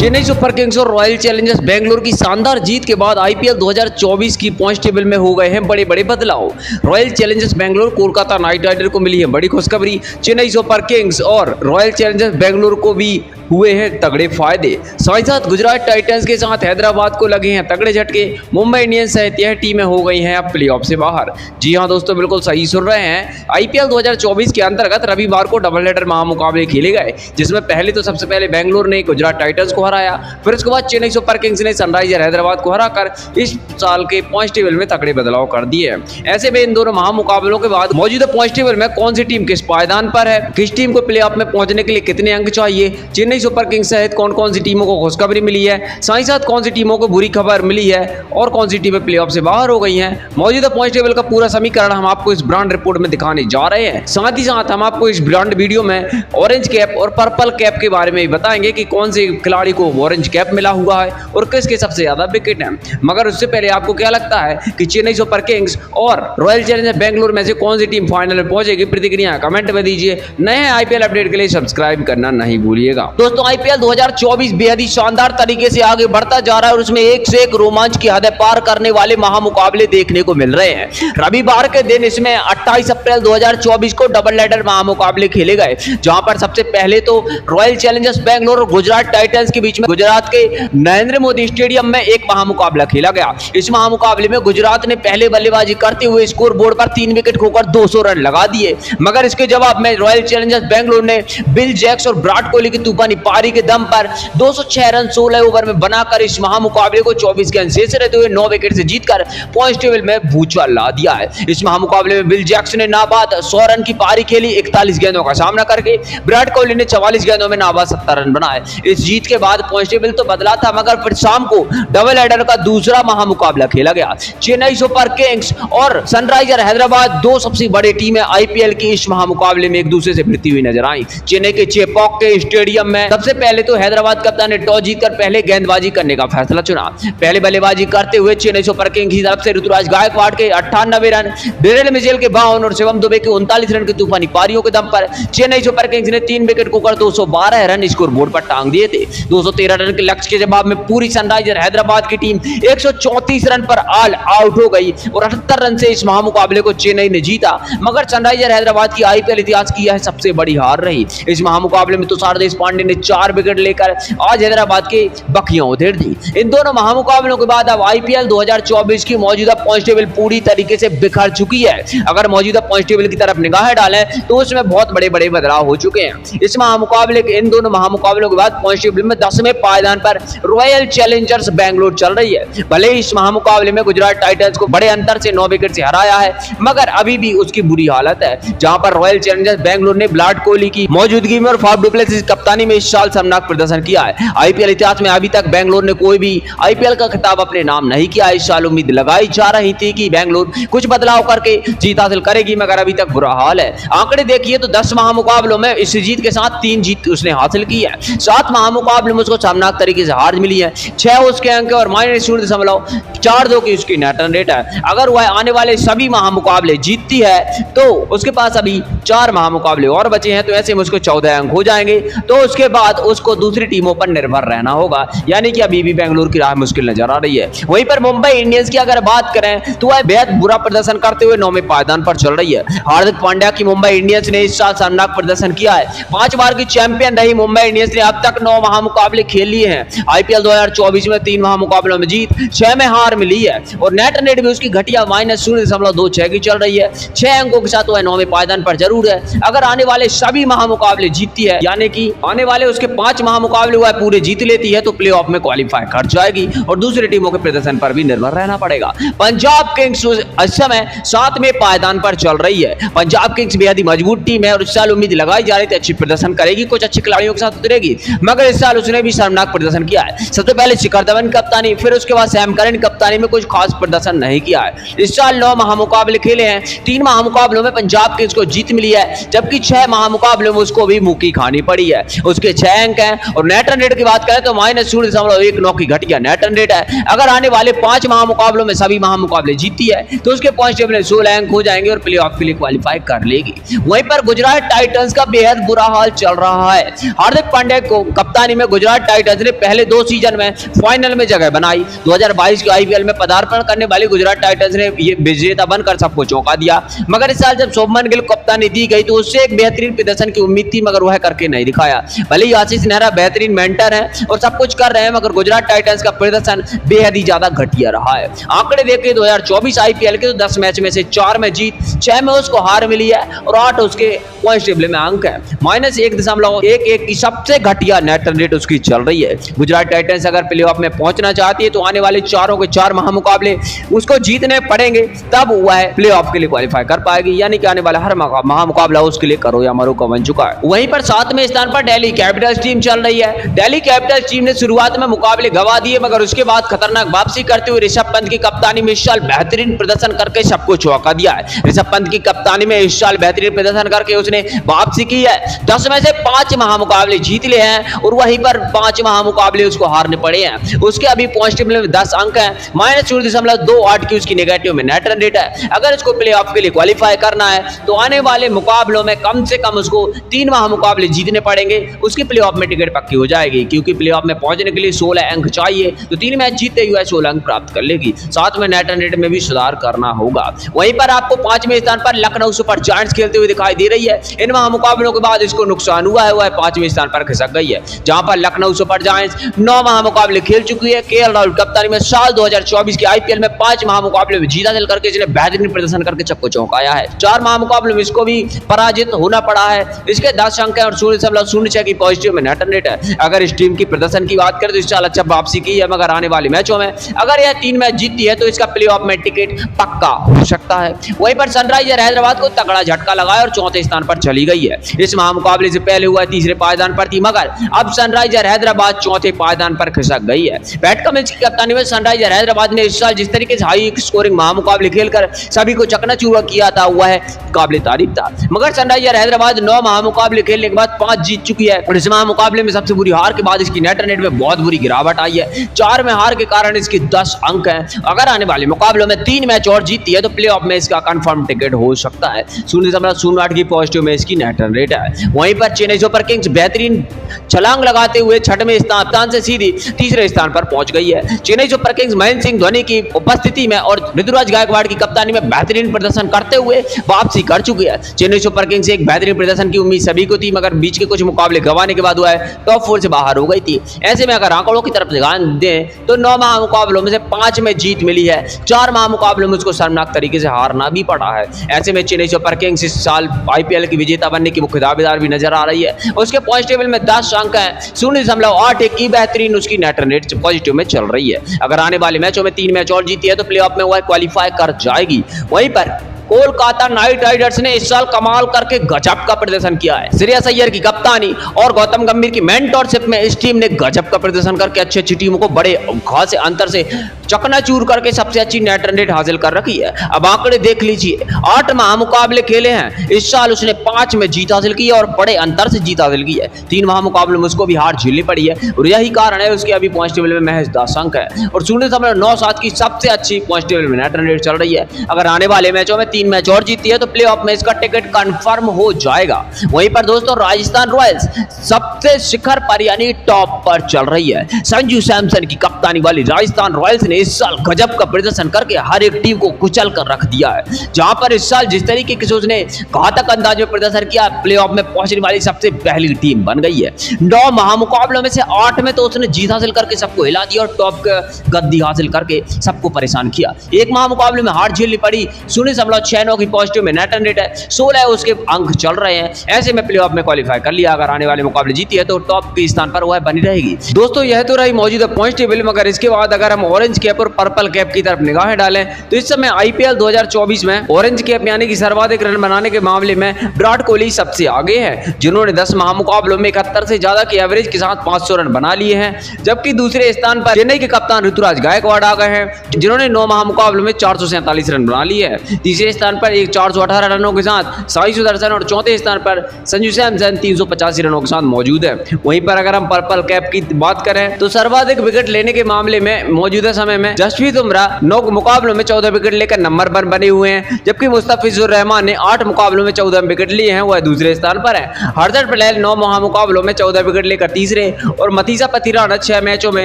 Chennai Super Kings और Royal Challengers Bangalore की शानदार जीत के बाद आईपीएल 2024 की पॉइंट टेबल में हो गए हैं बड़े बड़े बदलाव। Royal Challengers Bangalore Kolkata Knight Rider को मिली है बड़ी खुशखबरी। चेन्नई सुपर किंग्स और रॉयल चैलेंजर्स बेंगलोर को भी हुए हैं तगड़े फायदे। साथ ही साथ गुजरात टाइटंस के साथ हैदराबाद को लगे हैं तगड़े झटके। मुंबई इंडियंस सहित यह टीमें हो गई हैं अब प्लेऑफ से बाहर। जी हां दोस्तों, बिल्कुल सही सुन रहे हैं। आईपीएल 2024 के अंतर्गत रविवार को डबल हेडर महामुकाबले खेले गए, जिसमें सबसे पहले बेंगलोर ने गुजरात टाइटंस को हराया। फिर उसके बाद चेन्नई सुपर किंग्स ने सनराइजर हैदराबाद को हराकर इस साल के पॉइंट टेबल में तगड़े बदलाव कर दिए। ऐसे में इन दोनों महामुकाबलों के बाद मौजूदा पॉइंट टेबल में कौन सी टीम किस पायदान पर है, किस टीम को प्लेऑफ में पहुंचने के लिए कितने अंक चाहिए, चेन्नई सुपर किंग्स सहित कौन कौन सी टीमों को खुशखबरी मिली है, साथ ही साथ कौन सी टीमों को बुरी खबर मिली है और कौन सी टीमें प्लेऑफ से बाहर हो गई हैं, मौजूदा पॉइंट टेबल का पूरा समीकरण हम आपको इस ब्रांड रिपोर्ट में दिखाने जा रहे हैं। साथ ही साथ हम आपको इस ब्रांड वीडियो में ऑरेंज कैप और पर्पल कैप के बारे में बताएंगे कि कौन से खिलाड़ी को ऑरेंज कैप मिला हुआ है और किसके सबसे ज्यादा विकेट हैं। मगर उससे पहले आपको क्या लगता है कि चेन्नई सुपर किंग्स और रॉयल चैलेंजर्स बेंगलोर में से कौन सी टीम फाइनल में पहुंचेगी? प्रतिक्रिया कमेंट में दीजिए। नए आईपीएल अपडेट के लिए सब्सक्राइब करना नहीं भूलिएगा। दोस्तों, आईपीएल 2024 बेहद ही शानदार तरीके से आगे बढ़ता जा रहा है और उसमें एक से एक रोमांच की हदें पार करने वाले महामुकाबले देखने को मिल रहे हैं। रविवार के दिन इसमें 28 अप्रैल 2024 को डबल हेडर महामुकाबले खेले गए, जहां पर सबसे पहले तो रॉयल चैलेंजर्स बेंगलोर और गुजरात टाइटंस के बीच में गुजरात के नरेंद्र मोदी स्टेडियम में एक महामुकाबला खेला गया। इस महामुकाबले में गुजरात ने पहले बल्लेबाजी करते हुए स्कोर बोर्ड पर 3 विकेट खोकर 200 रन लगा दिए, मगर इसके जवाब में रॉयल चैलेंजर्स बेंगलोर ने बिल जैक्स और विराट कोहली की तूफानी पारी के दम पर 206 रन 16 ओवर में बनाकर इस महामुकाबले को 24 गेंद शेष रहते हुए 9 विकेट से जीतकर पॉइंट टेबल में भूचाल ला दिया है। इस महामुकाबले में बिल जैक्स ने नाबाद 100 रन की पारी खेली, 41 गेंदों का सामना करके। विराट कोहली ने 44 गेंदों में नाबाद 70 रन बनाए। इस जीत के बाद पॉइंट टेबल तो बदला था, मगर फिर शाम को डबल हेडर का दूसरा महामुकाबला खेला गया। चेन्नई सुपर किंग्स और सनराइजर हैदराबाद, दो सबसे बड़ी टीमें आईपीएल की इस महामुकाबले में एक दूसरे से भिड़ती हुई नजर आई। चेन्नई के चेपॉक के स्टेडियम में सबसे पहले तो हैदराबाद कप्तान ने टॉस जीतकर पहले गेंदबाजी करने का फैसला चुना। पहले बल्लेबाजी करते हुए चेन्नई सुपर किंग्स की तरफ से ऋतुराज गायकवाड़ के 98 रन, डेरेल मिचेल के 52 और शिवम दुबे के 39 रन की तूफानी पारियों के दम पर चेन्नई सुपर किंग्स ने 3 विकेट खोकर 212 रन स्कोर बोर्ड पर टांग दिए थे। 213 रन के लक्ष्य के जवाब में पूरी सनराइजर हैदराबाद की टीम 134 रन पर ऑल आउट हो गई और 78 रन से इस महामुकाबले को चेन्नई ने जीता। मगर सनराइजर हैदराबाद की आईपीएल इतिहास की यह सबसे बड़ी हार रही। इस महामुकाबले में तुषार देशपांडे ने 4 विकेट लेकर आज हैदराबाद के बखियां उधेड़ दी। इन दोनों महामुकाबलों के बाद अब आईपीएल 2024 की मौजूदा पॉइंट टेबल पूरी तरीके से बिखर चुकी है। अगर मौजूदा पॉइंट टेबल की तरफ निगाह डालें तो उसमें बहुत बड़े बड़े बदलाव हो चुके हैं। इस महामुकाबले के इन दोनों महामुकाबलों के बाद पॉइंट टेबल में 10वें पायदान पर रॉयल चैलेंजर्स बेंगलोर चल रही है। भले ही इस महामुकाबले में गुजरात टाइटंस को बड़े अंतर से 9 विकेट से हराया है, मगर अभी भी उसकी बुरी हालत है, जहां पर रॉयल चैलेंजर्स बेंगलोर ने विराट कोहली की मौजूदगी में और फाफ डु प्लेसिस कप्तानी में इस साल शर्मनाक प्रदर्शन किया है। आईपीएल इतिहास में अभी तक बेंगलोर ने कोई भी आईपीएल का खिताब अपने नाम नहीं किया। इस साल उम्मीद लगाई जा रही थी कि बेंगलोर कुछ बदलाव करके जीत हासिल करेगी, मगर अभी तक बुरा हाल है। आंकड़े देखिए तो 10 महामुकाबलों में इस जीत के साथ 3 जीत उसने हासिल की है। 7 महामुकाबलों में उसको शर्मनाक तरीके से हार मिली है। 6 उसके अंक और -0.42 की उसकी नेट रन रेट है। अगर वह आने वाले सभी महामुकाबले जीतती है तो उसके पास अभी 4 महामुकाबले और बचे हैं, तो ऐसे में उसको 14 अंक हो जाएंगे। तो उसके बाद उसको दूसरी टीमों पर निर्भर रहना होगा, यानी कि अभी भी बेंगलोर की राह मुश्किल नजर आ रही है। वहीं पर मुंबई इंडियंस की अगर बात करें तो वह बेहद बुरा प्रदर्शन करते हुए 9वें पायदान पर चल रही है। हार्दिक पांड्या की मुंबई इंडियंस ने इस साल शर्मनाक प्रदर्शन किया है। 5 बार की चैंपियन रही मुंबई इंडियंस ने अब तक 9 महामुकाबले खेल लिए हैं। आईपीएल 2024 में 3 महामुकाबलों में जीत, 6 में हार मिली है और नेट रन रेट भी उसकी घटिया -0.26 की चल रही है। 6 अंकों के साथ वह 9वें पायदान पर जरूर है। अगर आने वाले सभी महामुकाबले जीतती है, यानी कि आने वाले उसके 5 महामुकाबले वह पूरे जीत लेती है, तो प्लेऑफ में क्वालीफाई कर जाएगी और दूसरी टीमों के प्रदर्शन पर भी निर्भर रहना पड़ेगा। पंजाब किंग्स इस समय 7वें पायदान पर चल रही है। पंजाब किंग्स बेहद ही मजबूत टीम है और इस साल उम्मीद लगाई जा रही थी अच्छी प्रदर्शन करेगी, कुछ अच्छे खिलाड़ियों के साथ उतरेगी, मगर इस साल उसने भी शर्मनाक प्रदर्शन किया है। सबसे पहले शिखर धवन कप्तानी, फिर उसके बाद सैम करन कप्तानी में कुछ खास प्रदर्शन नहीं किया है। इस साल 9 महामुकाबले खेले हैं। 3 महामुकाबलों में पंजाब किंग्स को जीत मिली है, जबकि 6 महामुकाबलों में उसको भी मुक्की खानी पड़ी है। उसके 6 अंक हैं और नेट रन रेट की बात करें तो -0.19 की घटिया नेट रन रेट है। अगर आने वाले 5 महामुकाबलों में सभी महामुकाबले जीतती है तो उसके पॉइंट टेबल में 16 अंक हो जाएंगे और प्लेऑफ के लिए क्वालीफाई कर लेगी। वहीं पर गुजरात टाइटंस का बेहद बुरा हाल चल रहा है। हार्दिक पांड्या को कप्तानी में गुजरात गुजरात टाइटंस ने पहले 2 सीजन में फाइनल में जगह बनाई। 2022 के आईपीएल में पदार्पण करने वाली गुजरात टाइटंस ने ये विजेता बनकर सबको चौंका दिया। मगर इस साल जब शुभमन गिल को कप्तानी दी गई तो उससे एक बेहतरीन प्रदर्शन की उम्मीद थी, मगर वह करके नहीं दिखाया। भले ही आशीष नेहरा बेहतरीन मेंटर है और सब कुछ कर रहे हैं, मगर गुजरात टाइटंस का प्रदर्शन बेहद ही ज्यादा घटिया रहा है। आंकड़े देखें 2024 आईपीएल के तो 10 मैच में से 4 में जीत, 6 में उसको हार मिली है और 8 उसके पॉइंट टेबल में अंक है। -1.11 की सबसे घटिया नेट रन रेट उसकी चल रही है। गुजरात टाइटंस अगर प्लेऑफ में पहुंचना चाहती है तो आने वाले चारों के 4 महामुकाबले उसको जीतने पड़ेंगे, तब वह प्लेऑफ के लिए क्वालिफाई कर पाएगी। यानी कि आने वाला हर महामुकाबला उसके लिए करो या मरो का बन चुका है। वहीं पर 7वें स्थान पर दिल्ली कैपिटल्स टीम चल रही है। दिल्ली कैपिटल्स टीम ने शुरुआत में मुकाबले गंवा दिए, मगर उसके बाद खतरनाक वापसी करते हुए ऋषभ पंत की कप्तानी में इस साल बेहतरीन प्रदर्शन करके सबको चौंका दिया है। ऋषभ पंत की कप्तानी में इस साल बेहतरीन प्रदर्शन करके उसने वापसी की है। 10 में से 5 महामुकाबले जीत लिए हैं और वहीं पर 5 महामुकाबले उसको हारने पड़े हैं। उसके अभी पॉइंट टेबल में 10 अंक हैं। -0.28 की उसकी नेगेटिव में नेट रन रेट है। अगर इसको प्लेऑफ के लिए क्वालिफाई करना है तो आने वाले मुकाबलों में कम से कम उसको 3 महामुकाबले जीतने पड़ेंगे, उसकी प्लेऑफ में टिकट पक्की हो जाएगी। क्योंकि प्लेऑफ में पहुंचने के लिए 16 अंक चाहिए, तो 3 मैच जीतते हुए 16 अंक प्राप्त कर लेगी। साथ में नेट रन रेट में भी सुधार करना होगा। वहीं पर आपको 5वें स्थान पर लखनऊ सुपर जायंट्स खेलते हुए दिखाई दे रही है। इन महामुकाबलों के बाद इसको नुकसान हुआ है, वह 5वें स्थान पर खिसक गई है, जहां पर लखनऊ सुपर जायंट्स 9 महामुकाबले खेल चुकी है। केएल राहुल कप्तानी में साल 2024 के आईपीएल में 5 महामुकाबले में जीत हासिल करके इसने बेहतरीन प्रदर्शन करके सबको चौंकाया है। 4 महामुकाबलों में इसको भी पराजित होना पड़ा है। इसके 10 अंक है और 0.06 की पॉजिटिव में नेट रन रेट है। अगर इस टीम की प्रदर्शन की बात करें तो इस साल अच्छा वापसी की है, मगर आने वाले मैचों में अगर यह 3 मैच जीतती है तो इसका प्लेऑफ में टिकट पक्का हो सकता है। वहीं पर सनराइजर हैदराबाद को तगड़ा झटका लगाया और 4थे स्थान पर चली गई है। इस महामुकाबले से पहले हुआ 3रे पायदान पर थी, मगर अब सनराइजर हैदराबाद 4थे पायदान पर खिसक गई है। पैट कमिंस की कप्तानी में सनराइजर हैदराबाद ने इस साल जिस तरीके से हाई स्कोरिंग महामुकाबले खेलकर सभी को चकनाचूर किया था, वह काबिल तारीफ था। मगर सनराइजर हैदराबाद 9 महामुकाबले खेलने के बाद 5 जीत चुकी है और इस महामुकाबले में सबसे बुरी हार के बाद इसकी नेट रन रेट में बहुत बुरी गिरावट आई है। 4 में हार के कारण इसके 10 अंक हैं। अगर आने वाले मुकाबलों में 3 मैच और जीतती है तो प्लेऑफ में इसका कंफर्म टिकट हो सकता है। 0.08 की पॉजिटिव में इसकी नेट रन रेट है। वहीं पर चेन्नई सुपर किंग्स बेहतरीन छलांग लगाते हुए 6वें स्थान से सीधी 3रे स्थान पर पहुंच गई है। चेन्नई सुपर किंग्स महेंद्र सिंह धोनी की उपस्थिति में और ऋतुराज गायकवाड़ की कप्तानी में बेहतरीन प्रदर्शन करते हुए वापसी कर चुकी है। चेन्नई सुपर किंग्स से एक बेहतरीन प्रदर्शन की उम्मीद सभी को थी, मगर बीच के कुछ मुकाबले गंवाने के बाद वह टॉप 4 से बाहर हो गई थी। ऐसे में अगर आंकड़ों की तरफ ध्यान दें तो 9 महामुकाबलों में से 5 में जीत मिली है। 4 महामुकाबलों में उसको शर्मनाक तरीके से हारना भी पड़ा है। ऐसे में चेन्नई सुपर किंग्स इस साल आईपीएल की विजेता बनने की मुख्य दावेदार भी नजर आ रही है। उसके पॉइंट टेबल में 10 अंक है। 0.81 की बेहतरीन उसकी नेट रन रेट पॉजिटिव में चल रही है। अगर आने वाले मैचों में 3 मैच और जीती है तो प्लेऑफ में वह क्वालिफाई कर जाएगी। वहीं पर कोलकाता नाइट राइडर्स ने इस साल कमाल करके गजब का प्रदर्शन किया है। श्रेयस अय्यर की कप्तानी और गौतम गंभीर की मेंटरशिप में इस टीम ने गजब का प्रदर्शन करके अच्छी टीमों को बड़े खासे अंतर से चकनाचूर करके सबसे अच्छी नेट रन रेट हासिल कर रखी है। अब आंकड़े देख लीजिए, 8 महामुकाबले खेले हैं। इस साल उसने 5 में जीत हासिल की है और बड़े अंतर से जीत हासिल की है। 3 महामुकाबलों में उसको भी हार झेलनी पड़ी है और यही कारण है उसके अभी पॉइंट टेबल में महज 10 अंक है और 0.97 की सबसे अच्छी पॉइंट टेबल में नेट रन रेट चल रही है। अगर आने वाले मैचों में 3 मैच और जीतती है तो प्लेऑफ में इसका टिकट कंफर्म हो जाएगा। वहीं पर दोस्तों राजस्थान रॉयल्स सबसे शिखर पर यानी टॉप पर चल रही है। संजू सैमसन की कप्तानी वाली राजस्थान रॉयल्स ने इस साल गजब का प्रदर्शन करके हर एक टीम को कुचल कर रख दिया है। जहां पर इस साल जिस तरीके से उसने घातक अंदाज में प्रदर्शन किया, प्लेऑफ में पहुंचने वाली सबसे पहली टीम बन गई है। 9 महामुकाबलों में से 8 में तो उसने जीत हासिल करके सबको हिला दिया और टॉप गद्दी हासिल करके सबको परेशान किया। 1 महामुकाबले में हार झेलनी पड़ी। 0.69 की पॉजिटिव में नेट रन रेट है। 16 उसके अंक चल रहे हैं। ऐसे में प्लेऑफ में क्वालिफाई कर लिया। अगर आने वाले मुकाबले जीती है तो टॉप के स्थान पर वह बनी रहेगी। दोस्तों यह तो रही मौजूदा पॉइंट टेबल, मगर इसके बाद अगर हम ऑरेंज कैप और पर्पल कैप की तरफ निगाहें डालें तो इस समय आईपीएल 2024 में ऑरेंज कैप यानी कि सर्वाधिक रन बनाने के मामले में विराट कोहली सबसे आगे है, जिन्होंने 10 महामुकाबलों में 71 से ज्यादा की एवरेज के साथ 500 रन बना लिए हैं। जबकि दूसरे स्थान पर चेन्नई के कप्तान ऋतुराज गायकवाड़ आ गए हैं, जिन्होंने 9 महामुकाबलों में 447 रन बना लिए हैं। तीसरे तीसरे स्थान पर एक 418 रनों के साथ साई सुदर्शन और चौथे स्थान पर संजू सैमसन 385 रनों के साथ मौजूद है। वहीं पर अगर हम पर्पल कैप की बात करें तो सर्वाधिक विकेट लेने के मामले में मौजूदा समय में जसप्रीत बुमराह 9 मुकाबलों में 14 विकेट लेकर नंबर 1 बने हुए हैं, जबकि मुस्तफिजुर रहमान ने 8 मुकाबलों में 14 विकेट लिए हैं, वह दूसरे स्थान पर है। हरदर पटेल 9 मुकाबलों में 14 विकेट लेकर तीसरे और मतीसा पथिराना 6 मैचों में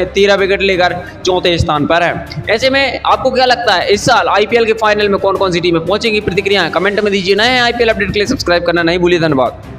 13 विकेट लेकर चौथे स्थान पर है। ऐसे में आपको क्या लगता है इस साल आईपीएल के फाइनल में कौन कौन सी टीमें पहुंचेंगी? प्रतिक्रियाएं कमेंट में दीजिए। नए आईपीएल अपडेट के लिए सब्सक्राइब करना नहीं भूलिए। धन्यवाद।